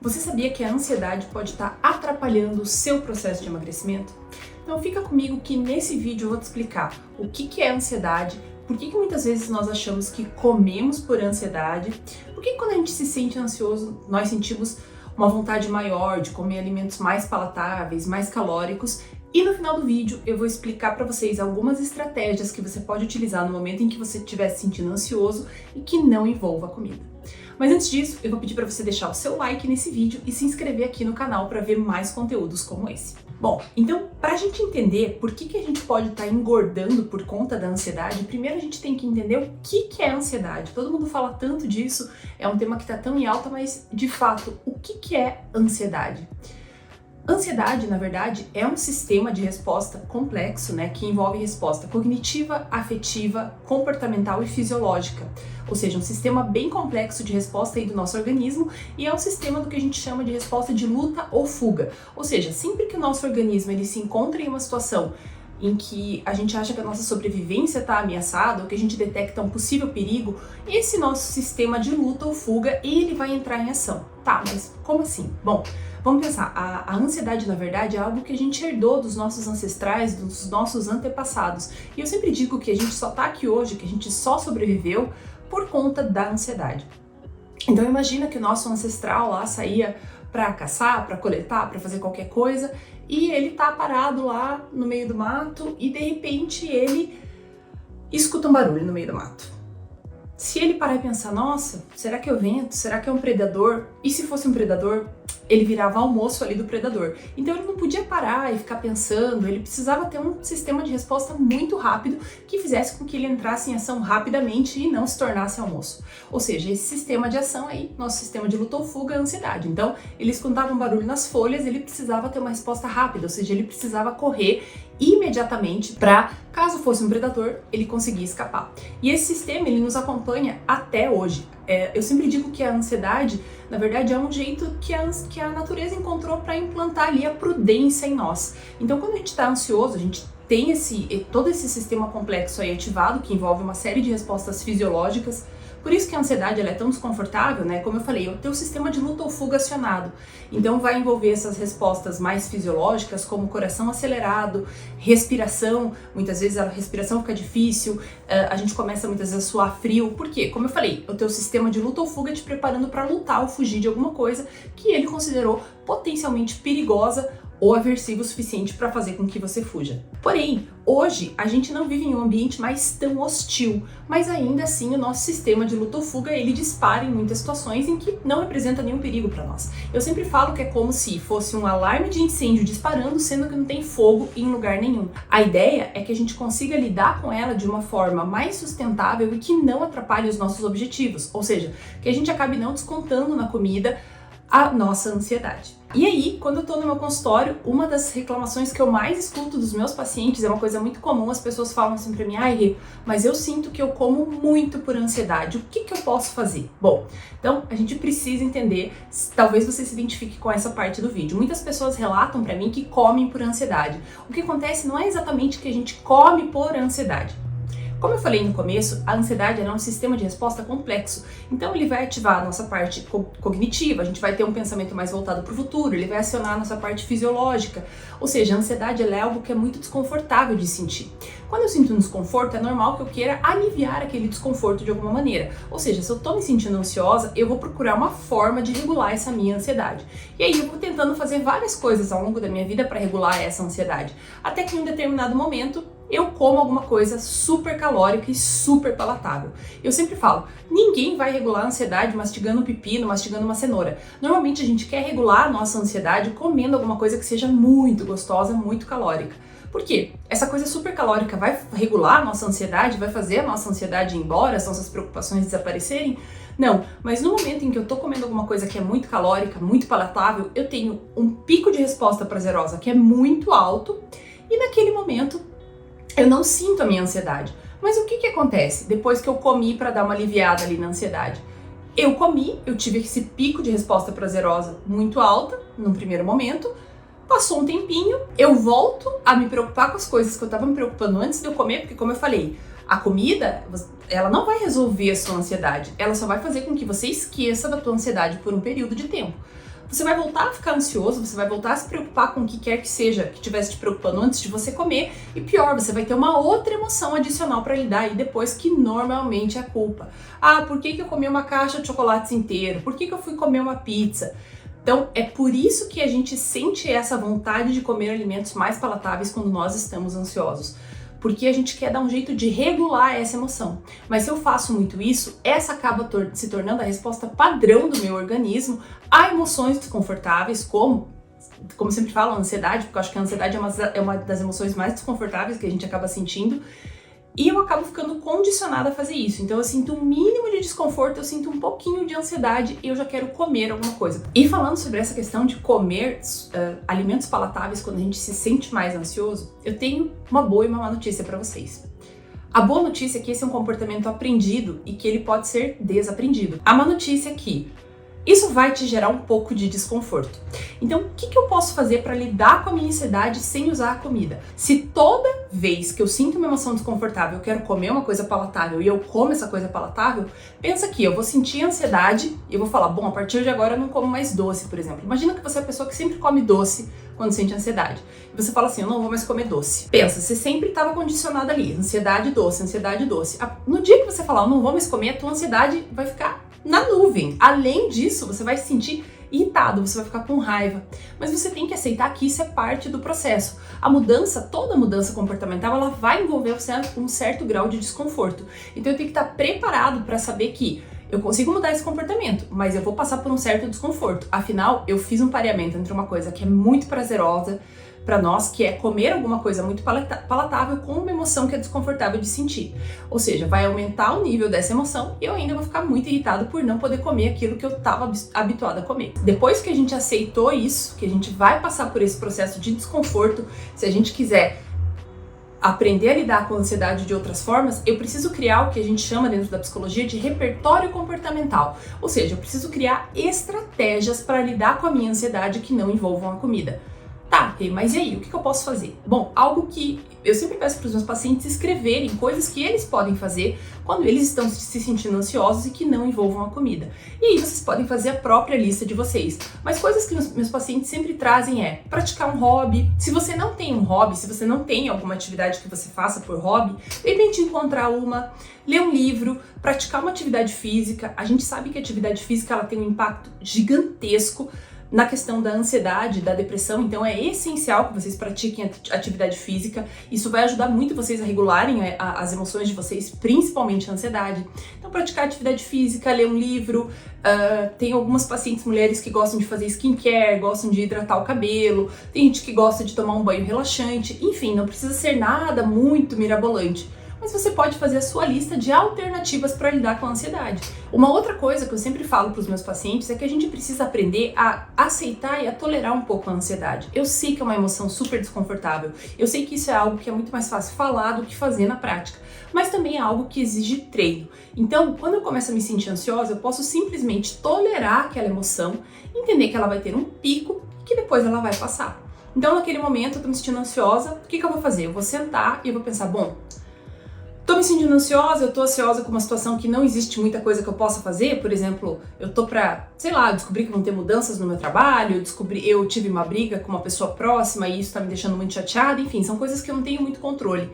Você sabia que a ansiedade pode estar atrapalhando o seu processo de emagrecimento? Então fica comigo que nesse vídeo eu vou te explicar o que é ansiedade, por que muitas vezes nós achamos que comemos por ansiedade, por que quando a gente se sente ansioso nós sentimos uma vontade maior de comer alimentos mais palatáveis, mais calóricos. E no final do vídeo eu vou explicar para vocês algumas estratégias que você pode utilizar no momento em que você estiver se sentindo ansioso e que não envolva a comida. Mas antes disso, eu vou pedir para você deixar o seu like nesse vídeo e se inscrever aqui no canal para ver mais conteúdos como esse. Bom, então para a gente entender por que a gente pode estar engordando por conta da ansiedade, primeiro a gente tem que entender o que é ansiedade. Todo mundo fala tanto disso, é um tema que está tão em alta, mas de fato, o que é ansiedade? Ansiedade, na verdade, é um sistema de resposta complexo, que envolve resposta cognitiva, afetiva, comportamental e fisiológica. Ou seja, um sistema bem complexo de resposta aí do nosso organismo e é um sistema do que a gente chama de resposta de luta ou fuga. Ou seja, sempre que o nosso organismo ele se encontra em uma situação em que a gente acha que a nossa sobrevivência está ameaçada ou que a gente detecta um possível perigo, esse nosso sistema de luta ou fuga, ele vai entrar em ação. Tá, mas como assim? Bom, vamos pensar, a ansiedade na verdade é algo que a gente herdou dos nossos ancestrais, dos nossos antepassados. E eu sempre digo que a gente só tá aqui hoje, que a gente só sobreviveu por conta da ansiedade. Então imagina que o nosso ancestral lá saía para caçar, para coletar, para fazer qualquer coisa, e ele tá parado lá no meio do mato e de repente ele escuta um barulho no meio do mato. Se ele parar e pensar, nossa, será que é o vento? Será que é um predador? E se fosse um predador, ele virava almoço ali do predador. Então ele não podia parar e ficar pensando, ele precisava ter um sistema de resposta muito rápido que fizesse com que ele entrasse em ação rapidamente e não se tornasse almoço. Ou seja, esse sistema de ação aí, nosso sistema de luta ou fuga, é a ansiedade. Então ele escutava um barulho nas folhas, ele precisava ter uma resposta rápida, ou seja, ele precisava correr imediatamente para, caso fosse um predador, ele conseguir escapar. E esse sistema ele nos acompanha até hoje. Eu sempre digo que a ansiedade, na verdade, é um jeito que a natureza encontrou para implantar ali a prudência em nós. Então, quando a gente está ansioso, a gente tem todo esse sistema complexo aí ativado, que envolve uma série de respostas fisiológicas. Por isso que a ansiedade ela é tão desconfortável, Como eu falei, o teu sistema de luta ou fuga acionado. Então vai envolver essas respostas mais fisiológicas, como coração acelerado, respiração, muitas vezes a respiração fica difícil, a gente começa muitas vezes a suar frio. Por quê? Como eu falei, o teu sistema de luta ou fuga te preparando para lutar ou fugir de alguma coisa que ele considerou potencialmente perigosa ou aversivo o suficiente para fazer com que você fuja. Porém, hoje a gente não vive em um ambiente mais tão hostil, mas ainda assim o nosso sistema de luta ou fuga ele dispara em muitas situações em que não representa nenhum perigo para nós. Eu sempre falo que é como se fosse um alarme de incêndio disparando, sendo que não tem fogo em lugar nenhum. A ideia é que a gente consiga lidar com ela de uma forma mais sustentável e que não atrapalhe os nossos objetivos, ou seja, que a gente acabe não descontando na comida a nossa ansiedade. E aí, quando eu tô no meu consultório, uma das reclamações que eu mais escuto dos meus pacientes é uma coisa muito comum, as pessoas falam assim pra mim, ai, mas eu sinto que eu como muito por ansiedade, o que eu posso fazer? Bom, então a gente precisa entender, talvez você se identifique com essa parte do vídeo. Muitas pessoas relatam pra mim que comem por ansiedade. O que acontece não é exatamente que a gente come por ansiedade. Como eu falei no começo, a ansiedade é um sistema de resposta complexo, então ele vai ativar a nossa parte cognitiva, a gente vai ter um pensamento mais voltado para o futuro, ele vai acionar a nossa parte fisiológica, ou seja, a ansiedade é algo que é muito desconfortável de sentir. Quando eu sinto um desconforto, é normal que eu queira aliviar aquele desconforto de alguma maneira, ou seja, se eu estou me sentindo ansiosa, eu vou procurar uma forma de regular essa minha ansiedade. E aí eu vou tentando fazer várias coisas ao longo da minha vida para regular essa ansiedade, até que em um determinado momento, eu como alguma coisa super calórica e super palatável. Eu sempre falo, ninguém vai regular a ansiedade mastigando um pepino, mastigando uma cenoura. Normalmente a gente quer regular a nossa ansiedade comendo alguma coisa que seja muito gostosa, muito calórica. Por quê? Essa coisa super calórica vai regular a nossa ansiedade, vai fazer a nossa ansiedade ir embora, as nossas preocupações desaparecerem? Não, mas no momento em que eu tô comendo alguma coisa que é muito calórica, muito palatável, eu tenho um pico de resposta prazerosa que é muito alto e naquele momento eu não sinto a minha ansiedade. Mas o que acontece depois que eu comi para dar uma aliviada ali na ansiedade? Eu comi, eu tive esse pico de resposta prazerosa muito alta, num primeiro momento, passou um tempinho, eu volto a me preocupar com as coisas que eu estava me preocupando antes de eu comer, porque como eu falei, a comida, ela não vai resolver a sua ansiedade, ela só vai fazer com que você esqueça da tua ansiedade por um período de tempo. você vai voltar a ficar ansioso, você vai voltar a se preocupar com o que quer que seja que estivesse te preocupando antes de você comer, e pior, você vai ter uma outra emoção adicional para lidar aí depois, que normalmente é a culpa. Ah, por que eu comi uma caixa de chocolates inteiro? Por que eu fui comer uma pizza? Então, é por isso que a gente sente essa vontade de comer alimentos mais palatáveis quando nós estamos ansiosos. Porque a gente quer dar um jeito de regular essa emoção. Mas se eu faço muito isso, essa acaba se tornando a resposta padrão do meu organismo a emoções desconfortáveis, como eu sempre falo, a ansiedade, porque eu acho que a ansiedade é uma das emoções mais desconfortáveis que a gente acaba sentindo. E eu acabo ficando condicionada a fazer isso. Então eu sinto um mínimo de desconforto, eu sinto um pouquinho de ansiedade e eu já quero comer alguma coisa. E falando sobre essa questão de comer alimentos palatáveis quando a gente se sente mais ansioso, eu tenho uma boa e uma má notícia para vocês. A boa notícia é que esse é um comportamento aprendido e que ele pode ser desaprendido. A má notícia é que isso vai te gerar um pouco de desconforto. Então, o que eu posso fazer para lidar com a minha ansiedade sem usar a comida? Se toda vez que eu sinto uma emoção desconfortável, eu quero comer uma coisa palatável e eu como essa coisa palatável, pensa que eu vou sentir ansiedade e eu vou falar, bom, a partir de agora eu não como mais doce, por exemplo. Imagina que você é a pessoa que sempre come doce quando sente ansiedade. E você fala assim, eu não vou mais comer doce. Pensa, você sempre estava condicionado ali, ansiedade doce, ansiedade doce. No dia que você falar, eu não vou mais comer, a tua ansiedade vai ficar na nuvem. Além disso, você vai se sentir irritado, você vai ficar com raiva. Mas você tem que aceitar que isso é parte do processo. A mudança, toda mudança comportamental, ela vai envolver um certo grau de desconforto. Então eu tenho que estar preparado para saber que eu consigo mudar esse comportamento, mas eu vou passar por um certo desconforto. Afinal, eu fiz um pareamento entre uma coisa que é muito prazerosa para nós, que é comer alguma coisa muito palatável com uma emoção que é desconfortável de sentir. Ou seja, vai aumentar o nível dessa emoção e eu ainda vou ficar muito irritado por não poder comer aquilo que eu estava habituada a comer. Depois que a gente aceitou isso, que a gente vai passar por esse processo de desconforto, se a gente quiser aprender a lidar com a ansiedade de outras formas, eu preciso criar o que a gente chama dentro da psicologia de repertório comportamental. Ou seja, eu preciso criar estratégias para lidar com a minha ansiedade que não envolvam a comida. Tá, mas e aí, o que eu posso fazer? Bom, algo que eu sempre peço para os meus pacientes escreverem coisas que eles podem fazer quando eles estão se sentindo ansiosos e que não envolvam a comida. E aí vocês podem fazer a própria lista de vocês. Mas coisas que meus pacientes sempre trazem é praticar um hobby. Se você não tem um hobby, se você não tem alguma atividade que você faça por hobby, de repente encontrar uma, ler um livro, praticar uma atividade física. A gente sabe que a atividade física ela tem um impacto gigantesco na questão da ansiedade, da depressão, então é essencial que vocês pratiquem atividade física. Isso vai ajudar muito vocês a regularem as emoções de vocês, principalmente a ansiedade. Então praticar atividade física, ler um livro, tem algumas pacientes mulheres que gostam de fazer skincare, gostam de hidratar o cabelo, tem gente que gosta de tomar um banho relaxante, enfim, não precisa ser nada muito mirabolante. Mas você pode fazer a sua lista de alternativas para lidar com a ansiedade. Uma outra coisa que eu sempre falo para os meus pacientes é que a gente precisa aprender a aceitar e a tolerar um pouco a ansiedade. Eu sei que é uma emoção super desconfortável, eu sei que isso é algo que é muito mais fácil falar do que fazer na prática, mas também é algo que exige treino. Então, quando eu começo a me sentir ansiosa, eu posso simplesmente tolerar aquela emoção, entender que ela vai ter um pico e que depois ela vai passar. Então, naquele momento, eu tô me sentindo ansiosa, o que eu vou fazer? Eu vou sentar e eu vou pensar, bom, tô me sentindo ansiosa, eu tô ansiosa com uma situação que não existe muita coisa que eu possa fazer, por exemplo, eu tô pra, sei lá, descobrir que vão ter mudanças no meu trabalho, eu tive uma briga com uma pessoa próxima e isso tá me deixando muito chateada, enfim, são coisas que eu não tenho muito controle.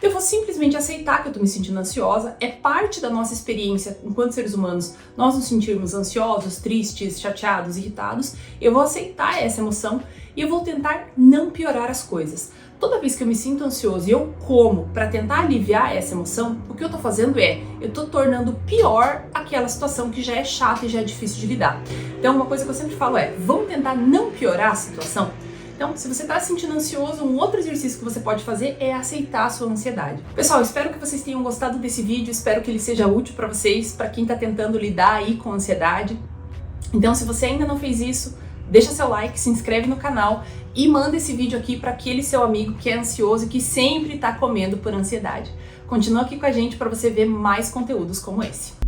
Eu vou simplesmente aceitar que eu tô me sentindo ansiosa, é parte da nossa experiência enquanto seres humanos, nós nos sentirmos ansiosos, tristes, chateados, irritados, eu vou aceitar essa emoção e eu vou tentar não piorar as coisas. Toda vez que eu me sinto ansioso e eu como para tentar aliviar essa emoção, o que eu tô fazendo eu tô tornando pior aquela situação que já é chata e já é difícil de lidar. Então uma coisa que eu sempre falo vamos tentar não piorar a situação? Então, se você está se sentindo ansioso, um outro exercício que você pode fazer é aceitar a sua ansiedade. Pessoal, espero que vocês tenham gostado desse vídeo, espero que ele seja útil para vocês, para quem está tentando lidar aí com a ansiedade. Então, se você ainda não fez isso, deixa seu like, se inscreve no canal e manda esse vídeo aqui para aquele seu amigo que é ansioso e que sempre está comendo por ansiedade. Continua aqui com a gente para você ver mais conteúdos como esse.